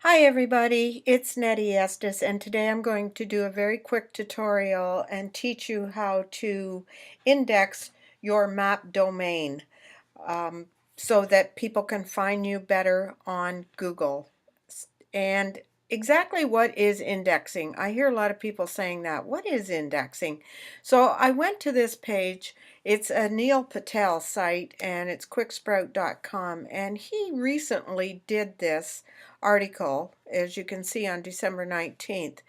Hi everybody, it's Netty Estes, and today I'm going to do a very quick tutorial and teach you how to index your map domain um, so that people can find you better on Google. And exactly what is indexing? I hear a lot of people saying that. What is indexing? So I went to this page. It's a Neil Patel site and it's quicksprout.com, and he recently did this article, as you can see, on December 19th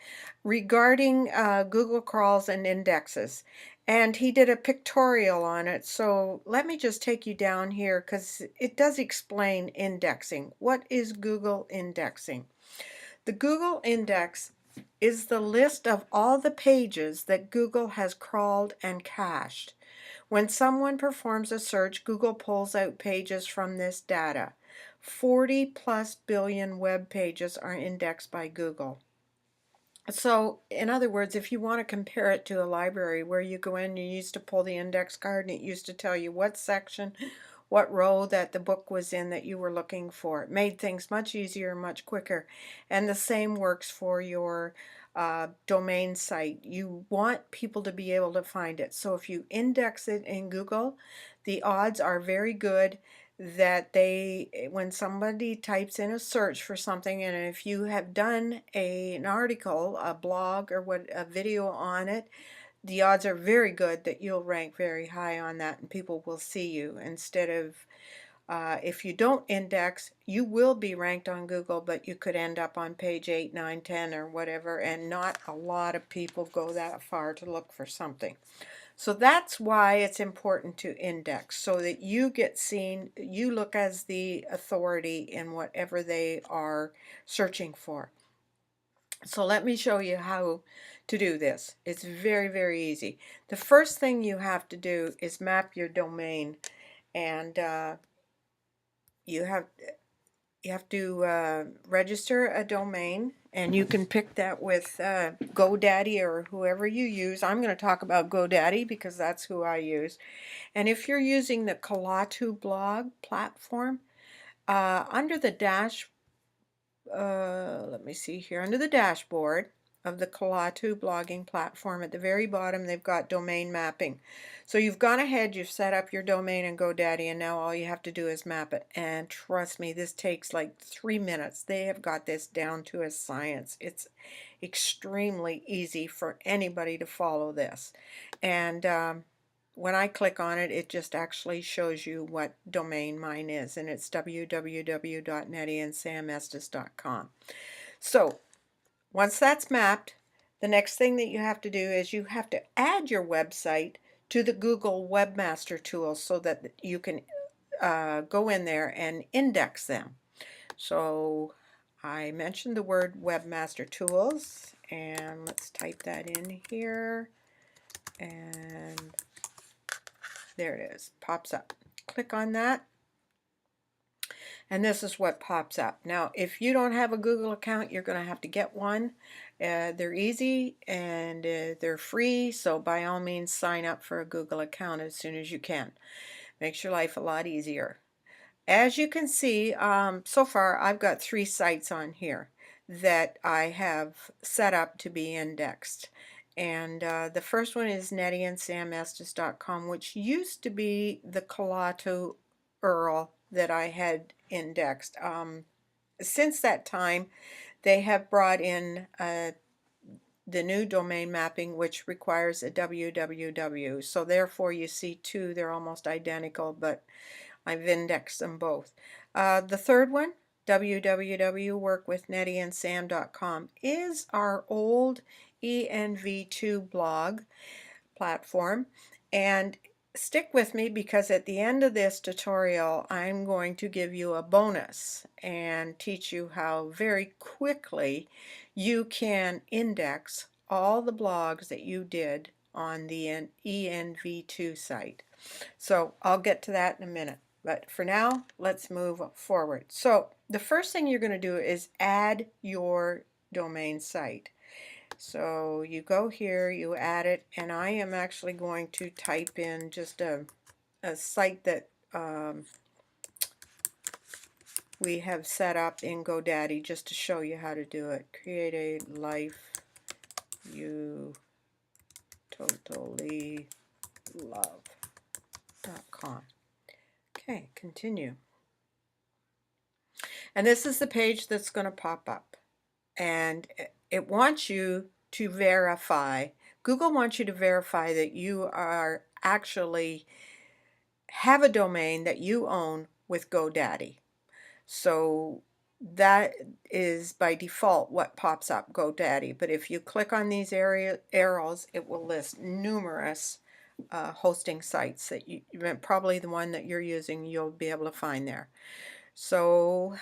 regarding Google crawls and indexes. And he did a pictorial on it, so let me just take you down here because it does explain indexing. What is Google indexing? The Google index is the list of all the pages that Google has crawled and cached. When someone performs a search, Google pulls out pages from this data. 40 plus billion web pages are indexed by Google. So, in other words, if you want to compare it to a library where you go in, you used to pull the index card and it used to tell you what section, what row that the book was in that you were looking for. It made things much easier, much quicker. And the same works for your domain site. You want people to be able to find it. So if you index it in Google, the odds are very good that when somebody types in a search for something, and if you have done an article, a blog, or a video on it, the odds are very good that you'll rank very high on that and people will see you. Instead of if you don't index, you will be ranked on Google, but you could end up on page 8, 9, 10, or whatever, and not a lot of people go that far to look for something. So that's why it's important to index, so that you get seen, you look as the authority in whatever they are searching for. So let me show you how to do this. It's very, very easy. The first thing you have to do is map your domain, and you have to register a domain, and you can pick that with GoDaddy or whoever you use. I'm going to talk about GoDaddy because that's who I use. And if you're using the Kalatu blog platform, under the let me see here, under the dashboard of the Kalatu blogging platform, at the very bottom they've got domain mapping. So you've gone ahead, you've set up your domain in GoDaddy, and now all you have to do is map it. And trust me, this takes like 3 minutes. They have got this down to a science. It's extremely easy for anybody to follow this. And when I click on it, it just actually shows you what domain mine is, and it's www.nettyandsamestes.com. So once that's mapped, the next thing that you have to do is you have to add your website to the Google Webmaster Tools so that you can go in there and index them. So I mentioned the word Webmaster Tools, and let's type that in here, and there it is, pops up. Click on that, and this is what pops up. Now, if you don't have a Google account, you're going to have to get one. They're easy and they're free, so by all means sign up for a Google account as soon as you can. Makes your life a lot easier. As you can see, so far I've got 3 sites on here that I have set up to be indexed. And the first one is nettyandsamestes.com, which used to be the Kalatu URL that I had indexed. Since that time, they have brought in the new domain mapping, which requires a www. So therefore you see 2, they're almost identical, but I've indexed them both. The third one, www.workwithnettyandSam.com, is our old ENV2 blog platform. And stick with me, because at the end of this tutorial I'm going to give you a bonus and teach you how very quickly you can index all the blogs that you did on the ENV2 site. So I'll get to that in a minute. But for now, let's move forward. So the first thing you're going to do is add your domain site. So you go here, you add it, and I am actually going to type in just a site that we have set up in GoDaddy just to show you how to do it. Create a life you totally love.com. Okay, continue. And this is the page that's going to pop up. And it wants you to verify. Google wants you to verify that you are actually have a domain that you own with GoDaddy. So that is by default what pops up, GoDaddy. But if you click on these arrows, it will list numerous hosting sites that you probably the one that you're using you'll be able to find there. So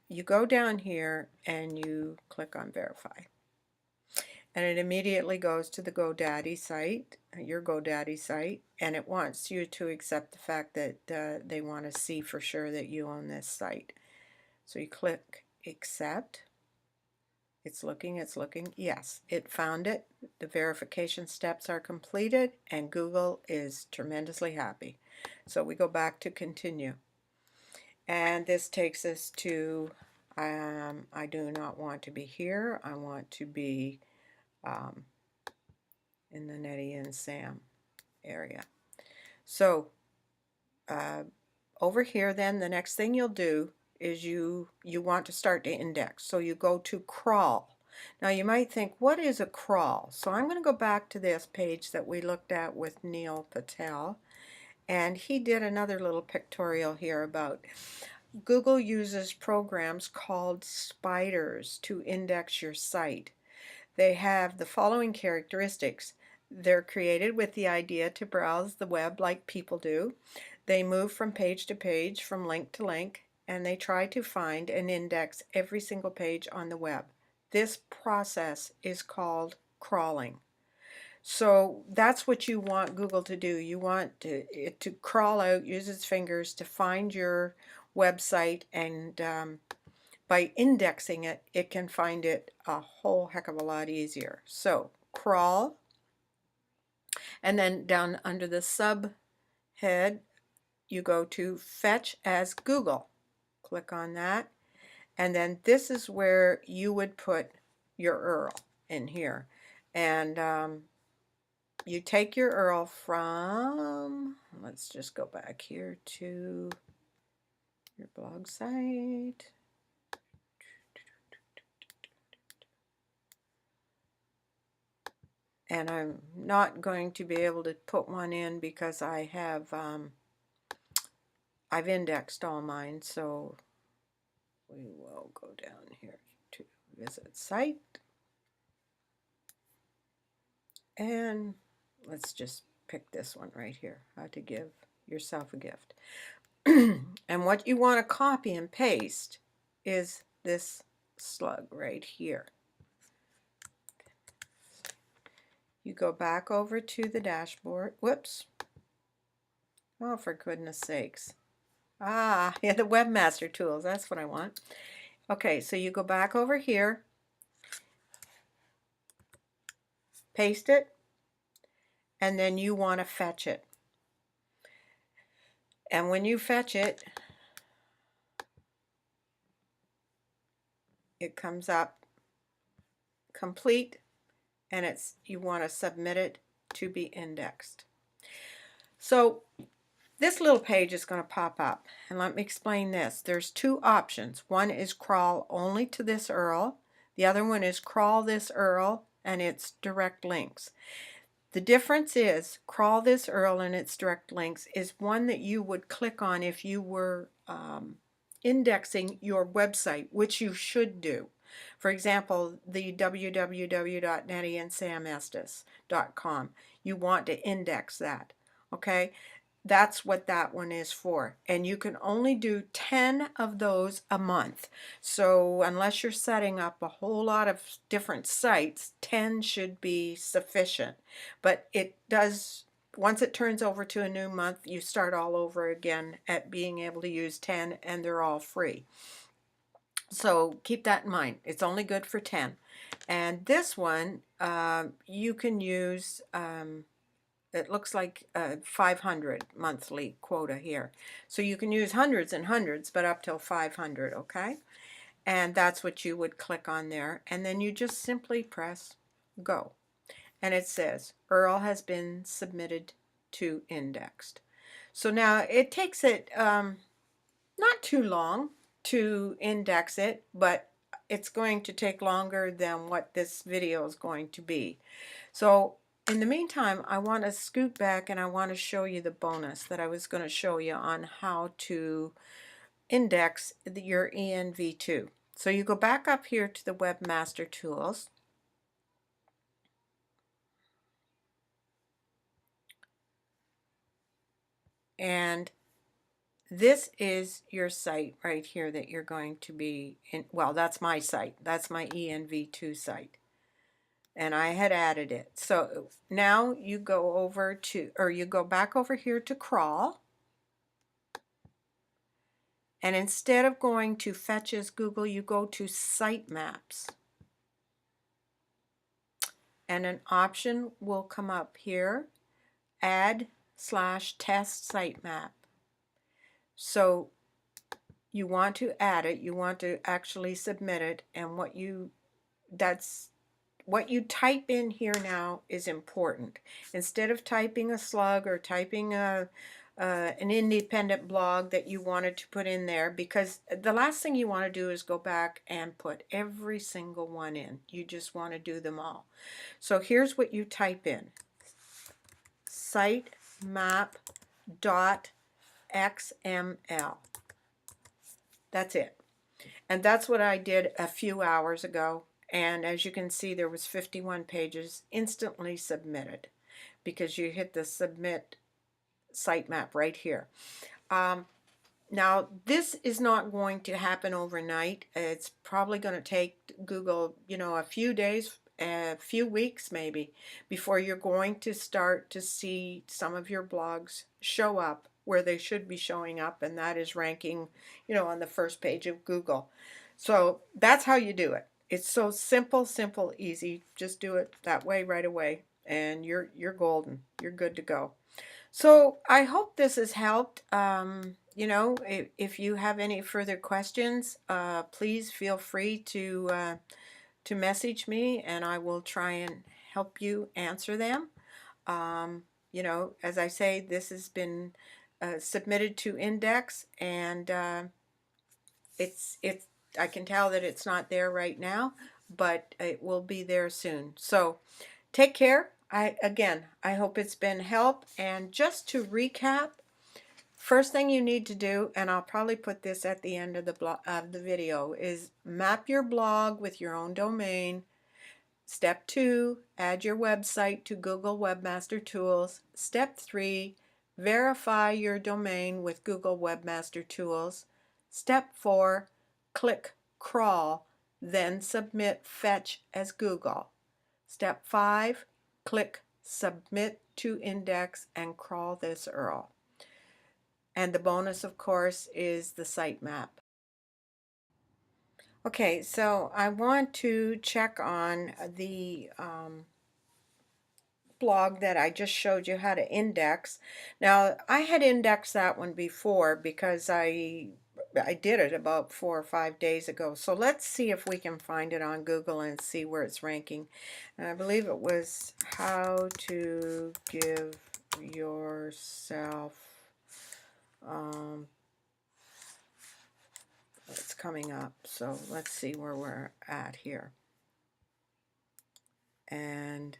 you go down here and you click on verify. And it immediately goes to the GoDaddy site, your GoDaddy site, and it wants you to accept the fact that they want to see for sure that you own this site. So you click accept. It's looking, yes, it found it. The verification steps are completed and Google is tremendously happy. So we go back to continue. And this takes us to, I do not want to be here. I want to be in the Netty and Sam area. So over here then, the next thing you'll do is you want to start to index. So you go to crawl. Now you might think, what is a crawl? So I'm going to go back to this page that we looked at with Neil Patel. And he did another little pictorial here about Google uses programs called spiders to index your site. They have the following characteristics. They're created with the idea to browse the web like people do. They move from page to page, from link to link, and they try to find and index every single page on the web. This process is called crawling. So that's what you want Google to do. You want it to crawl out, use its fingers to find your website, and by indexing it, it can find it a whole heck of a lot easier. So crawl, and then down under the subhead, you go to fetch as Google. Click on that, and then this is where you would put your URL in here. And you take your URL from, let's just go back here to your blog site. And I'm not going to be able to put one in because I have I've indexed all mine, so we will go down here to visit site, and let's just pick this one right here, how to give yourself a gift. And what you want to copy and paste is this slug right here. You go back over to the dashboard. Whoops. Oh, for goodness sakes. Ah, yeah, the webmaster tools, that's what I want. Okay, so you go back over here, paste it, and then you want to fetch it. And when you fetch it, it comes up complete, and you want to submit it to be indexed. So this little page is going to pop up, and let me explain this. There's two options. One is crawl only to this URL. The other one is crawl this URL and its direct links. The difference is crawl this URL and its direct links is one that you would click on if you were indexing your website, which you should do. For example, the www.nettyandsamestes.com. You want to index that, okay? That's what that one is for. And you can only do 10 of those a month. So unless you're setting up a whole lot of different sites, 10 should be sufficient. But it does, once it turns over to a new month, you start all over again at being able to use 10, and they're all free. So keep that in mind. It's only good for 10. And this one, you can use it looks like 500 monthly quota here. So you can use hundreds and hundreds, but up till 500, okay? And that's what you would click on there. And then you just simply press go. And it says, Earl has been submitted to indexed. So now it takes it not too long to index it, but it's going to take longer than what this video is going to be. So in the meantime, I want to scoot back and I want to show you the bonus that I was going to show you on how to index your ENV2. So you go back up here to the Webmaster Tools, and this is your site right here that you're going to be in. Well, that's my site. That's my ENV2 site. And I had added it. So now you go over to, or you go back over here to crawl. And instead of going to Fetch as Google, you go to Sitemaps. And an option will come up here, Add/Test Sitemap. So you want to add it, you want to actually submit it, and what you type in here now is important. Instead of typing a slug or typing an independent blog that you wanted to put in there, because the last thing you want to do is go back and put every single one in. You just want to do them all. So here's what you type in: sitemap.xml. That's it. And that's what I did a few hours ago. And as you can see, there was 51 pages instantly submitted because you hit the submit sitemap right here. Now, this is not going to happen overnight. It's probably going to take Google, a few days, a few weeks maybe, before you're going to start to see some of your blogs show up where they should be showing up, and that is ranking, on the first page of Google. So that's how you do it. It's so simple, easy. Just do it that way right away, and you're golden. You're good to go. So I hope this has helped. If you have any further questions, please feel free to message me, and I will try and help you answer them. As I say, this has been submitted to index, and it's I can tell that it's not there right now, but it will be there soon. So take care. I hope it's been help. And just to recap, first thing you need to do, and I'll probably put this at the end of the video, is map your blog with your own domain. Step 2, add your website to Google Webmaster Tools. Step 3, verify your domain with Google Webmaster Tools. Step 4, click crawl, then submit fetch as Google. Step 5, click submit to index and crawl this URL. And the bonus, of course, is the sitemap. Okay, so I want to check on the blog that I just showed you how to index. Now, I had indexed that one before because I did it about 4 or 5 days ago. So let's see if we can find it on Google and see where it's ranking. And I believe it was how to give yourself, it's coming up. So let's see where we're at here. And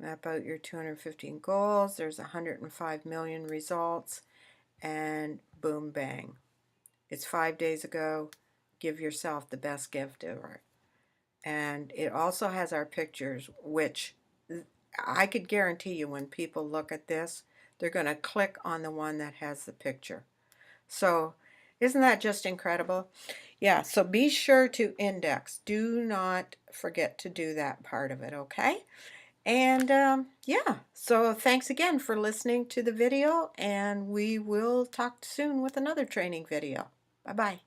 map out your 215 goals. There's 105 million results, and boom, bang. It's 5 days ago. Give yourself the best gift ever. And it also has our pictures, which I could guarantee you when people look at this, they're going to click on the one that has the picture. So isn't that just incredible? Yeah, so be sure to index. Do not forget to do that part of it, okay? And yeah, so thanks again for listening to the video, and we will talk soon with another training video. Bye-bye.